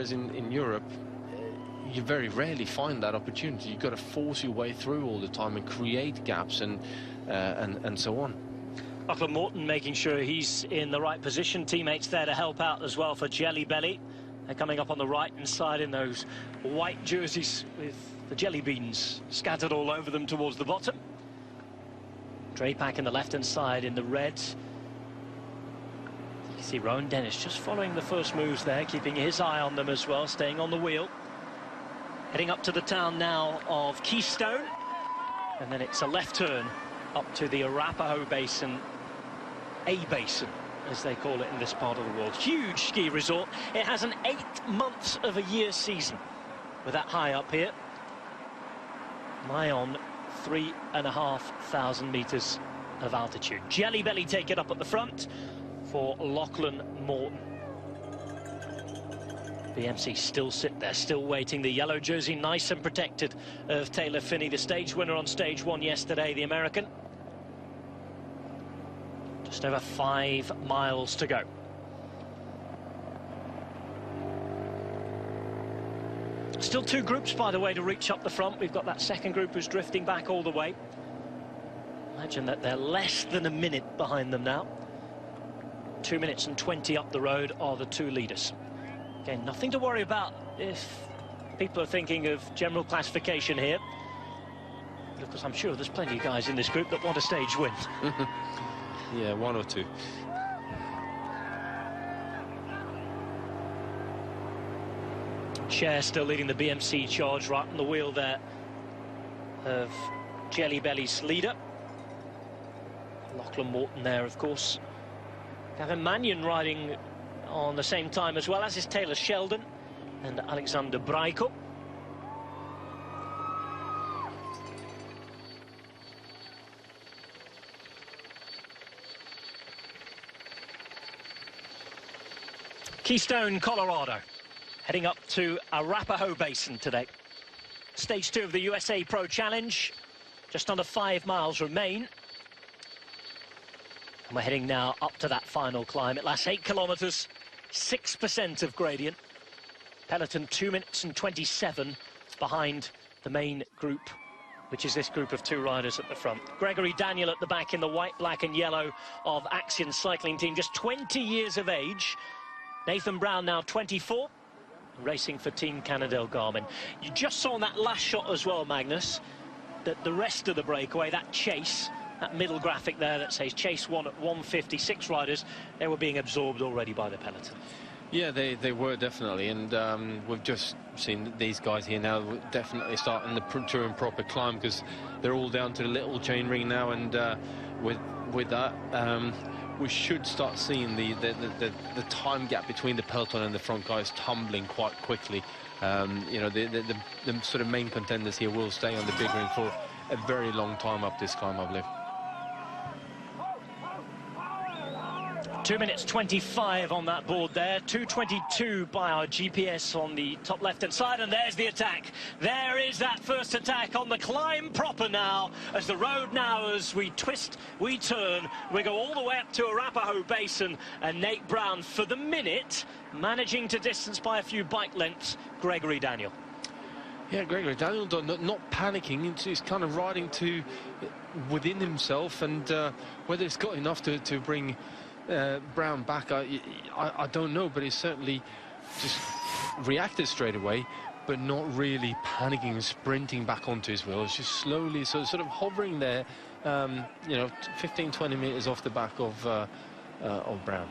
In Europe, you very rarely find that opportunity. You've got to force your way through all the time and create gaps and so on. Lachlan Morton making sure he's in the right position. Teammates there to help out as well for Jelly Belly. They're coming up on the right-hand side in those white jerseys with the jelly beans scattered all over them towards the bottom. Drapac in the left-hand side in the red. You see Rowan Dennis just following the first moves there, keeping his eye on them as well, staying on the wheel. Heading up to the town now of Keystone, and then it's a left turn up to the Arapaho Basin, A-Basin, as they call it in this part of the world. Huge ski resort. It has an 8 months of a year season with that high up here. Nigh on 3,500 meters of altitude. Jelly Belly take it up at the front for Lachlan Morton. BMC still sit there, still waiting. The yellow jersey nice and protected of Taylor Phinney, the stage winner on stage 1 yesterday, the American. Just over 5 miles to go. Still 2 groups, by the way, to reach up the front. We've got that second group who's drifting back all the way. Imagine that they're less than a minute behind them now. 2 minutes and 20 up the road are the 2 leaders. Again, nothing to worry about if people are thinking of general classification here. But of course, I'm sure there's plenty of guys in this group that want a stage win. Yeah, 1 or 2. Cher still leading the BMC charge, right on the wheel there of Jelly Belly's leader. Lachlan Morton there, of course. Gavin Mannion riding on the same time as well, as is Taylor Sheldon and Alexander Braiko. Keystone, Colorado, heading up to Arapaho Basin today. Stage 2 of the USA Pro Challenge. Just under 5 miles remain. And we're heading now up to that final climb. It lasts 8 kilometers, 6% of gradient. Peloton 2 minutes and 27 behind the main group, which is this group of 2 riders at the front. Gregory Daniel at the back in the white, black and yellow of Axion Cycling Team, just 20 years of age. Nathan Brown now 24, racing for Team Canadel-Garmin. You just saw in that last shot as well, Magnus, that the rest of the breakaway, that chase, that middle graphic there that says chase 1 at 1:56 riders, they were being absorbed already by the peloton. Yeah, they were definitely, and we've just seen these guys here now definitely starting the true and proper climb, because they're all down to the little chain ring now, and with that we should start seeing the time gap between the peloton and the front guys tumbling quite quickly. You know, the sort of main contenders here will stay on the big ring for a very long time up this climb, I believe. 2 minutes 25 on that board there, 2:22 by our GPS on the top left-hand side, and there's the attack. There is that first attack on the climb proper now, as the road now, as we twist, we turn, we go all the way up to Arapaho Basin, and Nate Brown, for the minute, managing to distance by a few bike lengths Gregory Daniel. Yeah, Gregory Daniel not panicking, he's kind of riding to within himself, and whether it's got enough to bring Brown back, I don't know, but he certainly just reacted straight away, but not really panicking and sprinting back onto his wheels, just slowly, so sort of hovering there, you know, 15-20 meters off the back of Brown.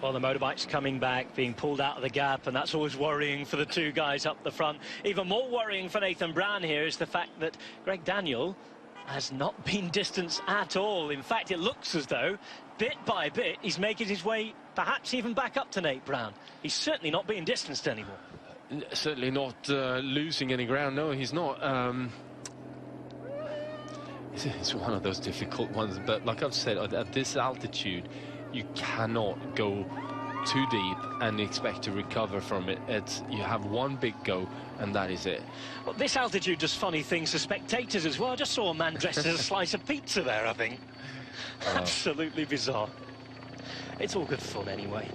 Well, the motorbike's coming back, being pulled out of the gap, and that's always worrying for the 2 guys up the front. Even more worrying for Nathan Brown here is the fact that Greg Daniel has not been distanced at all. In fact, it looks as though, bit by bit, he's making his way perhaps even back up to Nate Brown. He's certainly not being distanced anymore. Certainly not losing any ground, no, he's not. It's one of those difficult ones, but like I've said, at this altitude, you cannot go too deep and expect to recover from it. You have one big go, and that is it. Well, this altitude does funny things to spectators as well. I just saw a man dressed as a slice of pizza there, I think. Absolutely bizarre. It's all good fun anyway.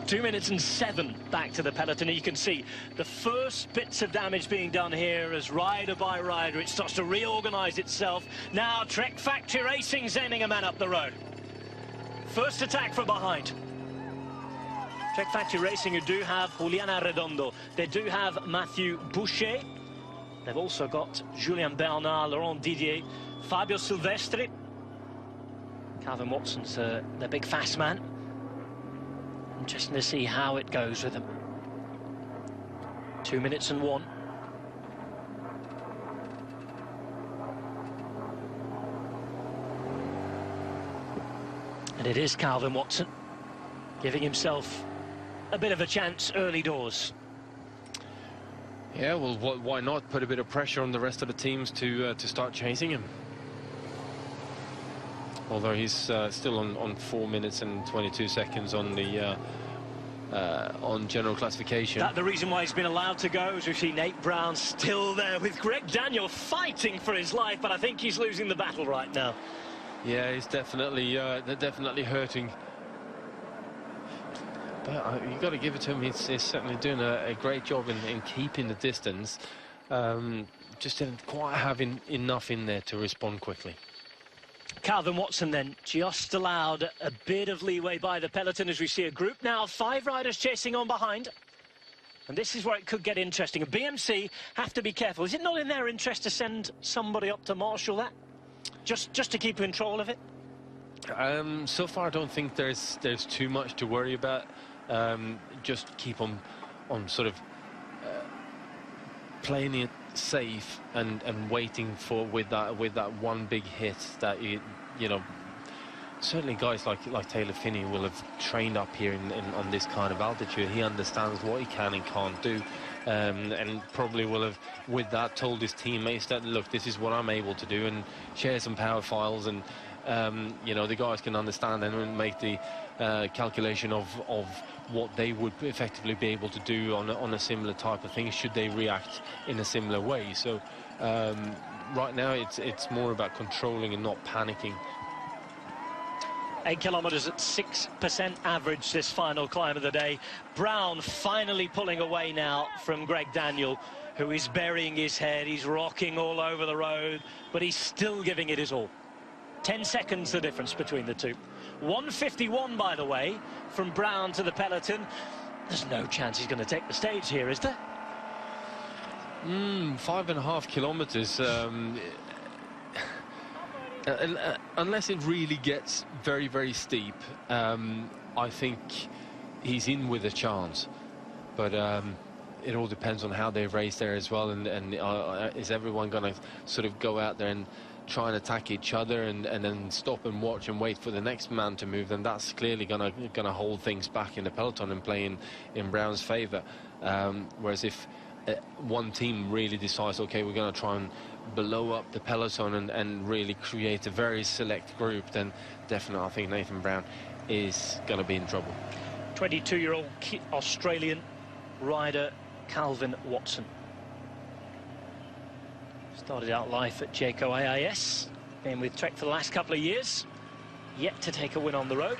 2 minutes and 7 back to the peloton. And you can see the first bits of damage being done here as rider by rider it starts to reorganize itself. Now Trek Factory Racing sending a man up the road. First attack from behind. Trek Factory Racing, who do have Juliana Redondo, they do have Mathieu Boucher, they've also got Julien Bernard, Laurent Didier, Fabio Silvestri. Calvin Watson's their big fast man. Interesting to see how it goes with them. 2 minutes and 1. And it is Calvin Watson giving himself a bit of a chance early doors. Yeah, well, why not put a bit of pressure on the rest of the teams to start chasing him? Although he's still on 4 minutes and 22 seconds on the on general classification. That's the reason why he's been allowed to go, as we see Nate Brown still there with Greg Daniel fighting for his life, but I think he's losing the battle right now. Yeah, he's definitely they're definitely hurting. But you've got to give it to him. He's certainly doing a great job in keeping the distance. Just didn't quite have enough in there to respond quickly. Calvin Watson then just allowed a bit of leeway by the peloton as we see a group now, 5 riders chasing on behind. And this is where it could get interesting. A BMC have to be careful. Is it not in their interest to send somebody up to marshal that? Just to keep control of it? So far I don't think there's too much to worry about. Just keep on sort of playing it safe and waiting for with that one big hit that you know, certainly guys like Taylor Phinney will have trained up here on this kind of altitude. He understands what he can and can't do, and probably will have with that told his teammates that, look, this is what I'm able to do, and share some power files, and you know, the guys can understand and make the calculation of what they would effectively be able to do on a similar type of thing should they react in a similar way. So right now it's more about controlling and not panicking. 8 kilometers at 6% average this final climb of the day. Brown finally pulling away now from Greg Daniel, who is burying his head. He's rocking all over the road, but he's still giving it his all. 10 seconds the difference between the two. 1:51, by the way, from Brown to the peloton. There's no chance he's going to take the stage here, is there? 5.5 kilometers. Unless it really gets very, very steep, I think he's in with a chance. But it all depends on how they race there as well, and is everyone going to sort of go out there and try and attack each other and then stop and watch and wait for the next man to move? Then that's clearly gonna hold things back in the peloton and play in Brown's favour. Whereas if one team really decides, okay, we're going to try and blow up the peloton and really create a very select group, then definitely I think Nathan Brown is going to be in trouble. 22-year-old Australian rider Calvin Watson. Started out life at Jayco AIS, been with Trek for the last couple of years, yet to take a win on the road.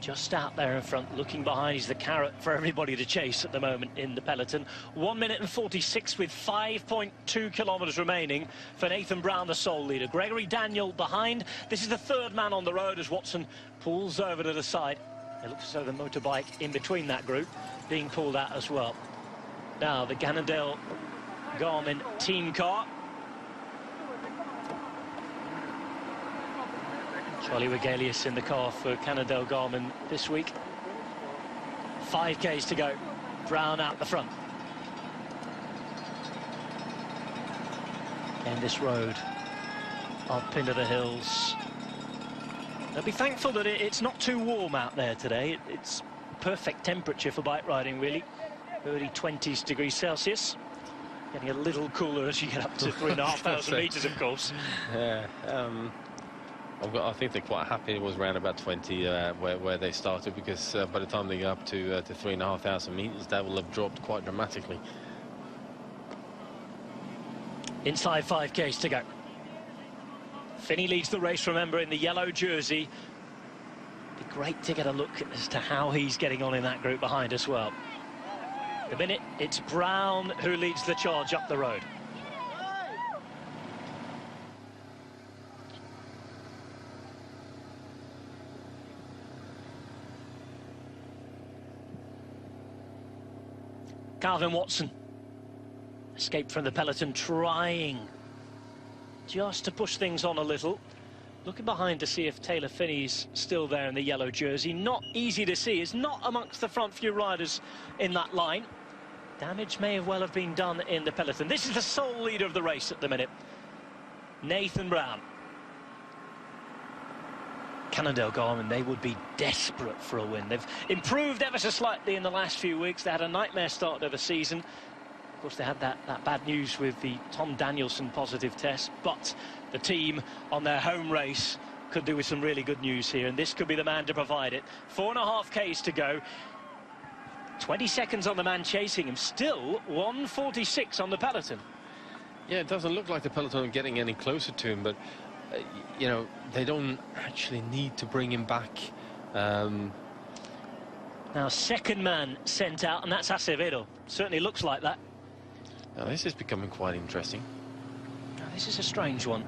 Just out there in front, looking behind, he's the carrot for everybody to chase at the moment in the peloton. 1 minute and 46 with 5.2 kilometers remaining for Nathan Brown, the sole leader. Gregory Daniel behind. This is the third man on the road as Watson pulls over to the side. It looks as though the motorbike in between that group being pulled out as well. Now the Cannondale Garmin team car. Charlie Regalius in the car for Cannondale Garmin this week. 5Ks to go. Brown out the front. And this road up into the hills. They'll be thankful that it's not too warm out there today. It's perfect temperature for bike riding, really. Early 20s degrees Celsius. Getting a little cooler as you get up to 3,500 metres, of course. Yeah. I think they're quite happy it was around about 20 where they started, because by the time they get up to 3,500 metres, that will have dropped quite dramatically. Inside 5Ks to go. Phinney leads the race, remember, in the yellow jersey. Be great to get a look as to how he's getting on in that group behind as well. The minute, it's Brown who leads the charge up the road. Calvin Watson escaped from the peloton, trying just to push things on a little. Looking behind to see if Taylor Phinney's still there in the yellow jersey. Not easy to see. Is not amongst the front few riders in that line. Damage may well have been done in the peloton. This is the sole leader of the race at the minute, Nathan Brown. Cannondale-Garmin, they would be desperate for a win. They've improved ever so slightly in the last few weeks. They had a nightmare start to the season. Of course, they had that bad news with the Tom Danielson positive test, but the team on their home race could do with some really good news here, and this could be the man to provide it. 4.5 Ks to go. 20 seconds on the man chasing him. Still 1:46 on the peloton. Yeah, it doesn't look like the peloton are getting any closer to him, but you know, they don't actually need to bring him back. Now, second man sent out, and that's Acevedo. Certainly looks like that. Now, this is becoming quite interesting. Now, this is a strange one.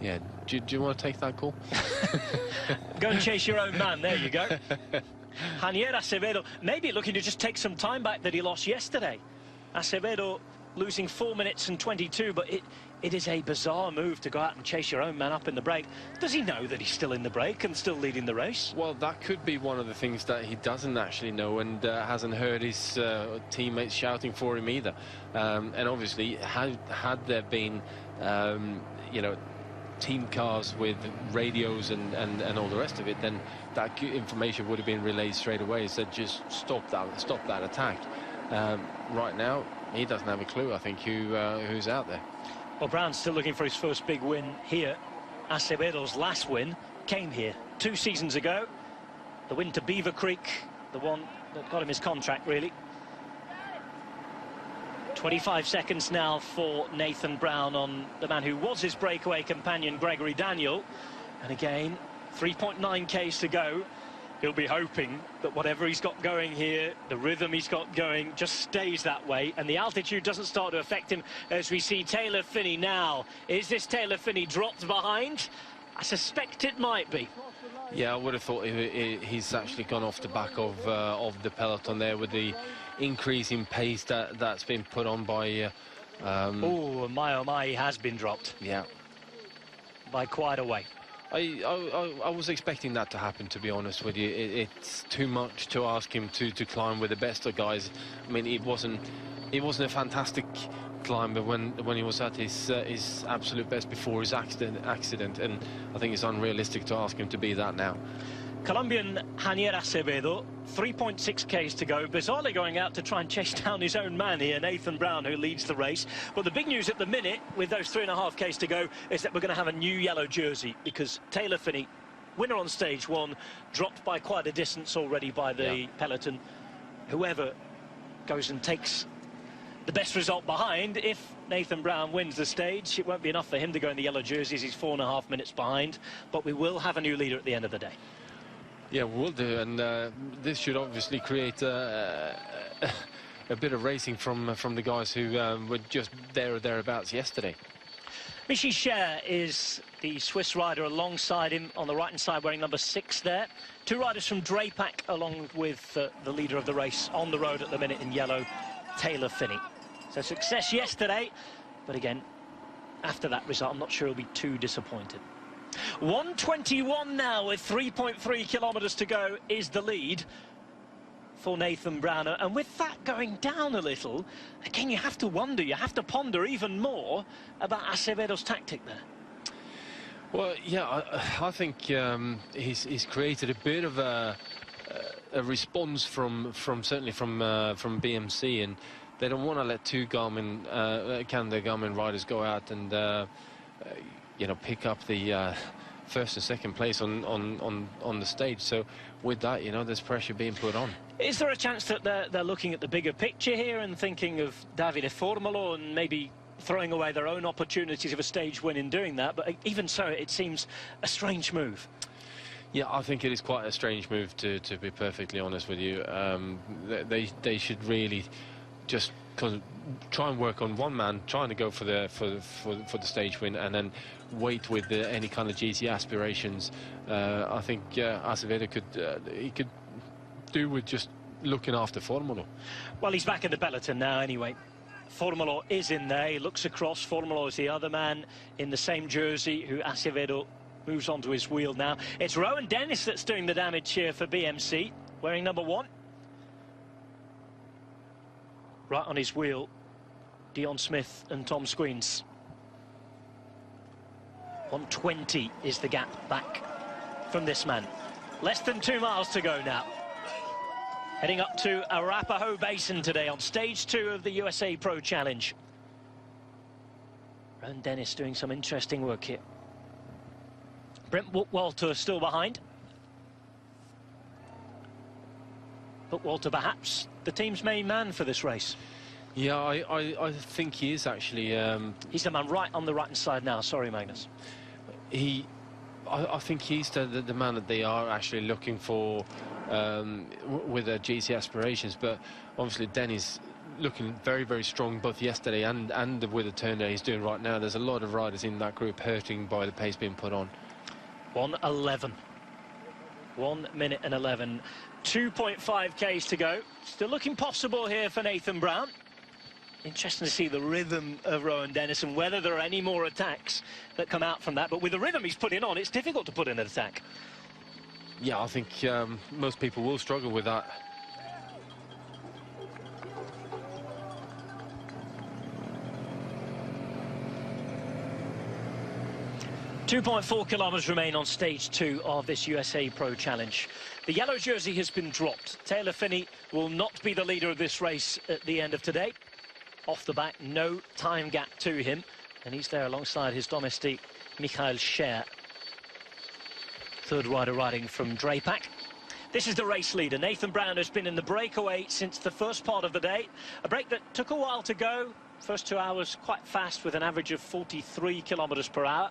Yeah, do you want to take that call? Go and chase your own man, there you go. Javier Acevedo, maybe looking to just take some time back that he lost yesterday. Acevedo losing 4 minutes and 22, but it is a bizarre move to go out and chase your own man up in the break. Does he know that he's still in the break and still leading the race? Well, that could be one of the things that he doesn't actually know, and hasn't heard his teammates shouting for him either. And obviously, had there been, you know, team cars with radios and all the rest of it, then that information would have been relayed straight away. So just stop that attack. Right now, he doesn't have a clue, I think, who's out there. Well, Brown's still looking for his first big win here. Acevedo's last win came here 2 seasons ago. The win to Beaver Creek, the one that got him his contract, really. 25 seconds now for Nathan Brown on the man who was his breakaway companion, Gregory Daniel. And again, 3.9 Ks to go. He'll be hoping that whatever he's got going here, the rhythm he's got going, just stays that way, and the altitude doesn't start to affect him as we see Taylor Phinney now. Is this Taylor Phinney dropped behind? I suspect it might be. Yeah, I would have thought he's actually gone off the back of the peloton there with the increase in pace that's been put on by... Oh my, he has been dropped. Yeah. By quite a way. I was expecting that to happen, to be honest with you. It's too much to ask him to climb with the best of guys. I mean, it wasn't a fantastic climb, but when he was at his absolute best before his accident, and I think it's unrealistic to ask him to be that now. Colombian Javier Acevedo, 3.6 Ks to go. Bizarrely going out to try and chase down his own man here, Nathan Brown, who leads the race. But the big news at the minute, with those 3.5 Ks to go, is that we're going to have a new yellow jersey, because Taylor Phinney, winner on stage 1, dropped by quite a distance already by the peloton. Whoever goes and takes the best result behind, if Nathan Brown wins the stage, it won't be enough for him to go in the yellow jerseys. He's 4.5 minutes behind, but we will have a new leader at the end of the day. Yeah, we'll do, and this should obviously create a bit of racing from the guys who were just there or thereabouts yesterday. Michi Scher is the Swiss rider alongside him on the right-hand side, wearing number 6 there. 2 riders from Drapac, along with the leader of the race on the road at the minute in yellow, Taylor Phinney. So success yesterday, but again, after that result, I'm not sure he'll be too disappointed. 1:21 now with 3.3 kilometres to go is the lead for Nathan Brown. And with that going down a little, again, you have to wonder, you have to ponder even more about Acevedo's tactic there. Well, yeah, I think he's created a bit of a response from certainly from BMC, and they don't want to let 2 Cannondale-Garmin riders go out and you know, pick up the first and second place on the stage. So with that, you know, there's pressure being put on. Is there a chance that they're looking at the bigger picture here and thinking of Davide Formolo and maybe throwing away their own opportunities of a stage win in doing that? But even so, it seems a strange move. Yeah, I think it is quite a strange move, to be perfectly honest with you. They should really just try and work on one man, trying to go for the stage win, and then wait with any kind of GC aspirations. I think Acevedo could do with just looking after Formolo. Well, he's back in the peloton now anyway. Formolo is in there. He looks across. Formolo is the other man in the same jersey who Acevedo moves onto his wheel now. It's Rowan Dennis that's doing the damage here for BMC, wearing number 1. Right on his wheel, Dion Smith and Tom Squeens. 120 is the gap back from this man. Less than 2 miles to go now. Heading up to Arapahoe Basin today on stage 2 of the USA Pro Challenge. Rowan Dennis doing some interesting work here. Brent Walter still behind. But Walter perhaps the team's main man for this race. Yeah, I think he is actually. He's the man right on the right-hand side now. Sorry, Magnus. I think he's the man that they are actually looking for with their GC aspirations. But obviously Dennis looking very, very strong both yesterday and with the turn that he's doing right now. There's a lot of riders in that group hurting by the pace being put on. 1:11. 1 minute and 11. 2.5 Ks to go. Still looking possible here for Nathan Brown. Interesting to see the rhythm of Rowan Dennis and whether there are any more attacks that come out from that. But with the rhythm he's putting on, it's difficult to put in an attack. Yeah, I think most people will struggle with that. .4 kilometres remain on stage 2 of this USA Pro Challenge. The yellow jersey has been dropped. Taylor Phinney will not be the leader of this race at the end of today. Off the back, no time gap to him. And he's there alongside his domestique, Michael Scher. Third rider riding from Drapac. This is the race leader. Nathan Brown has been in the breakaway since the first part of the day. A break that took a while to go. First 2 hours quite fast with an average of 43 kilometres per hour.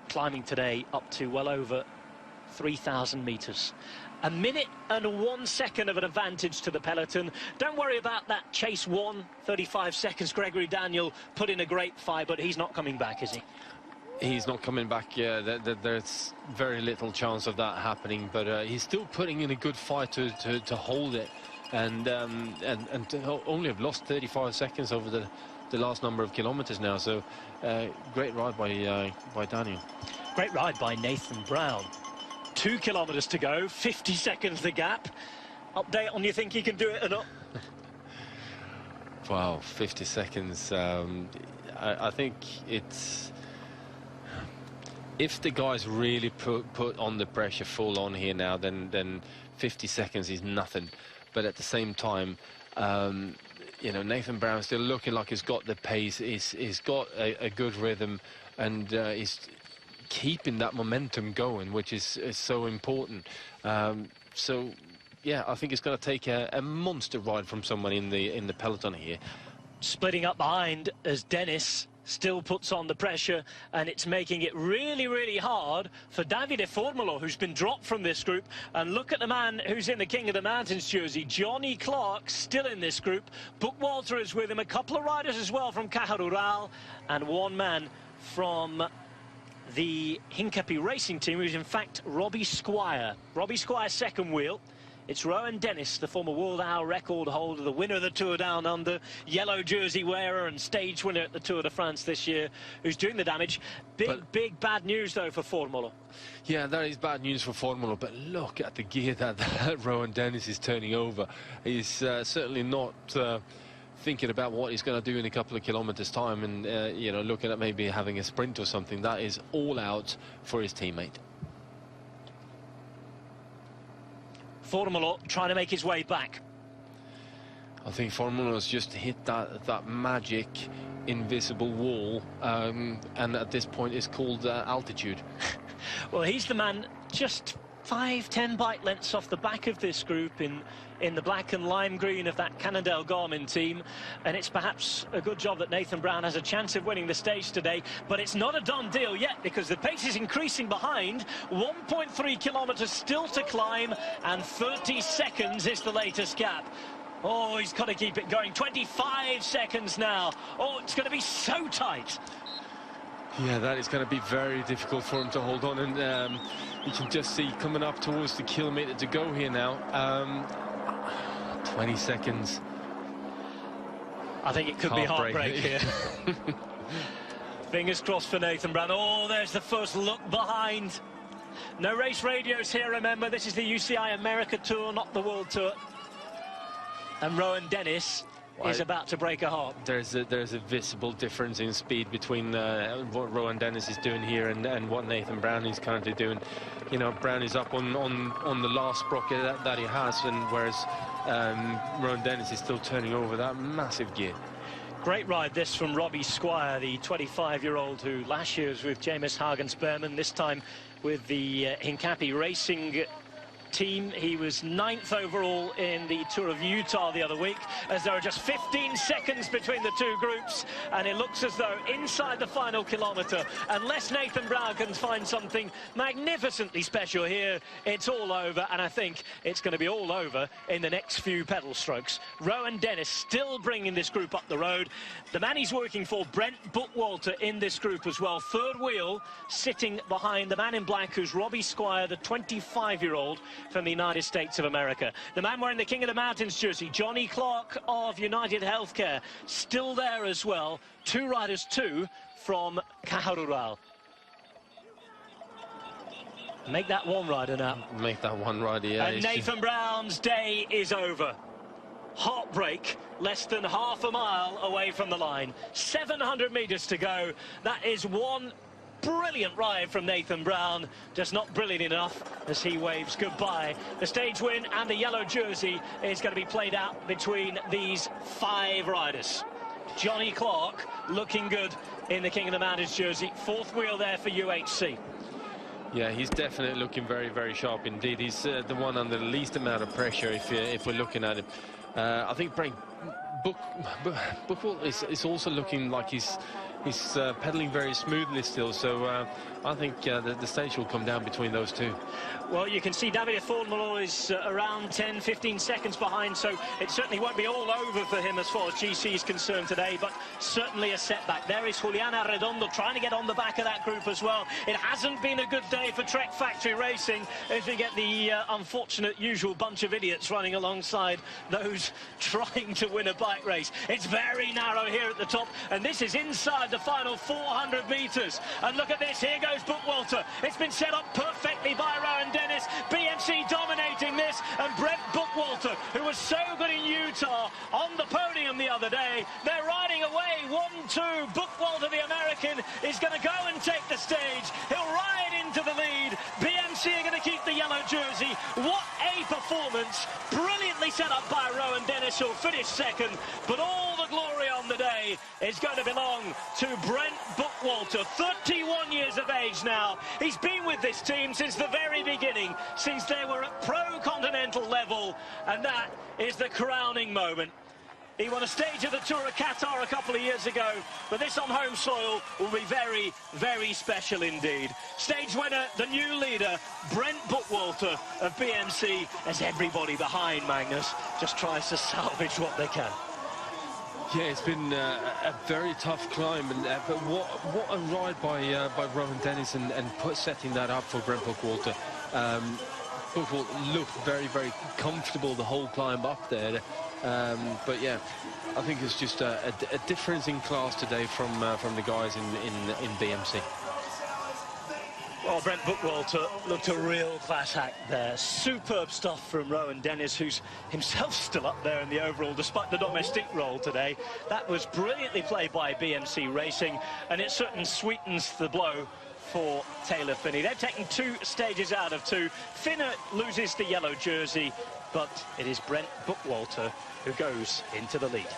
Climbing today up to well over 3,000 metres. 1 minute and 1 second of an advantage to the peloton. Don't worry about that chase 1, 35 seconds. Gregory Daniel put in a great fight, but he's not coming back, is he? He's not coming back. Yeah, there's very little chance of that happening, but he's still putting in a good fight to hold it, and to only have lost 35 seconds over the last number of kilometres now. So great ride by Daniel. Great ride by Nathan Brown. 2 kilometres to go, 50 seconds the gap. Update on you think he can do it or not? Wow, 50 seconds. I think it's, if the guys really put on the pressure full on here now, then 50 seconds is nothing. But at the same time, you know, Nathan Brown still looking like he's got the pace, he's got a good rhythm, and he's keeping that momentum going, which is so important. So yeah, I think it's going to take a monster ride from someone in the peloton here. Splitting up behind as Dennis still puts on the pressure, and it's making it really, really hard for Davide Formolo, who's been dropped from this group. And look at the man who's in the King of the Mountains jersey, Johnny Clark, still in this group. Bookwalter is with him, a couple of riders as well from Caja Rural, and one man from the Hincapie Racing Team, who's in fact Robbie Squire. Robbie Squire's second wheel. It's Rowan Dennis, the former world hour record holder, the winner of the Tour Down Under, yellow jersey wearer and stage winner at the Tour de France this year, who's doing the damage. Big bad news, though, for Formolo. Yeah, that is bad news for Formolo, but look at the gear that Rowan Dennis is turning over. He's certainly not thinking about what he's going to do in a couple of kilometres' time and, you know, looking at maybe having a sprint or something. That is all out for his teammate. Formolo trying to make his way back. I think Formolo's just hit that magic invisible wall, and at this point it's called altitude. Well, he's the man just 5-10 bike lengths off the back of this group in the black and lime green of that Cannondale Garmin team, and it's perhaps a good job that Nathan Brown has a chance of winning the stage today, but it's not a done deal yet because the pace is increasing behind. 1.3 kilometres still to climb, and 30 seconds is the latest gap. Oh, he's got to keep it going. 25 seconds now. Oh, it's going to be so tight. Yeah, that is going to be very difficult for him to hold on, and you can just see coming up towards the kilometre to go here now. 20 seconds. I think it could be heartbreak here. Fingers crossed for Nathan Brown. Oh, there's the first look behind. No race radios here, remember. This is the UCI America Tour, not the World Tour. And Rowan Dennis is about to break a heart. There's a visible difference in speed between what Rowan Dennis is doing here and what Nathan Brown is currently doing. You know, Brown is up on the last sprocket that he has, and whereas Rowan Dennis is still turning over that massive gear. Great ride this from Robbie Squire, the 25-year-old who last year was with James Hagen-Sperman, this time with the Hincapie Racing team. He was 9th overall in the Tour of Utah the other week, as there are just 15 seconds between the two groups, and it looks as though inside the final kilometre, unless Nathan Brown can find something magnificently special here, it's all over, and I think it's going to be all over in the next few pedal strokes. Rowan Dennis still bringing this group up the road. The man he's working for, Brent Bookwalter, in this group as well. Third wheel, sitting behind the man in black, who's Robbie Squire, the 25-year-old from the United States of America. The man wearing the King of the Mountains jersey, Johnny Clark of United Healthcare, still there as well. Two riders too from Cajarural. Make that one rider now. Make that one rider, yeah. And Nathan Brown's day is over. Heartbreak, less than half a mile away from the line. 700 metres to go. That is one brilliant ride from Nathan Brown, just not brilliant enough as he waves goodbye. The stage win and the yellow jersey is going to be played out between these 5 riders. Johnny Clark looking good in the King of the Mountains jersey. Fourth wheel there for UHC. Yeah, he's definitely looking very, very sharp indeed. He's the one under the least amount of pressure if we're looking at him. I think Brent Bookwalter is also looking like he's pedaling very smoothly still, so I think the stage will come down between those two. Well, you can see Davide Formolo is around 10-15 seconds behind, so it certainly won't be all over for him as far as GC is concerned today, but certainly a setback. There is Juliana Redondo trying to get on the back of that group as well. It hasn't been a good day for Trek Factory Racing as we get the unfortunate usual bunch of idiots running alongside those trying to win a bike race. It's very narrow here at the top, and this is inside the final 400 metres. And look at this, here goes Bookwalter. It's been set up perfectly by Rowan Dennis. BMC dominating this, and Brent Bookwalter, who was so good in Utah, on the podium the other day. They're riding away, 1-2. Bookwalter, the American, is going to go and take the stage. He'll ride into the lead. BMC are going to keep the yellow jersey. What a performance. Brilliantly set up by Rowan Dennis, who'll finish second, but all the glory on the day is going to belong to Brent Bookwalter, 31 years of age now. He's been with this team since the very beginning, since they were at pro-continental level, and that is the crowning moment. He won a stage of the Tour of Qatar a couple of years ago, but this on home soil will be very, very special indeed. Stage winner, the new leader, Brent Bookwalter of BMC, as everybody behind Magnus just tries to salvage what they can. Yeah, it's been a very tough climb, and but what a ride by Rowan Dennis and setting that up for Brent Bookwalter. Bookwalter looked very, very comfortable the whole climb up there. But yeah, I think it's just a difference in class today from the guys in BMC. Well, Brent Bookwalter looked a real class act there. Superb stuff from Rowan Dennis, who's himself still up there in the overall, despite the domestic role today. That was brilliantly played by BMC Racing, and it certainly sweetens the blow for Taylor Phinney. They're taking 2 stages out of 2. Finner loses the yellow jersey, but it is Brent Bookwalter who goes into the lead.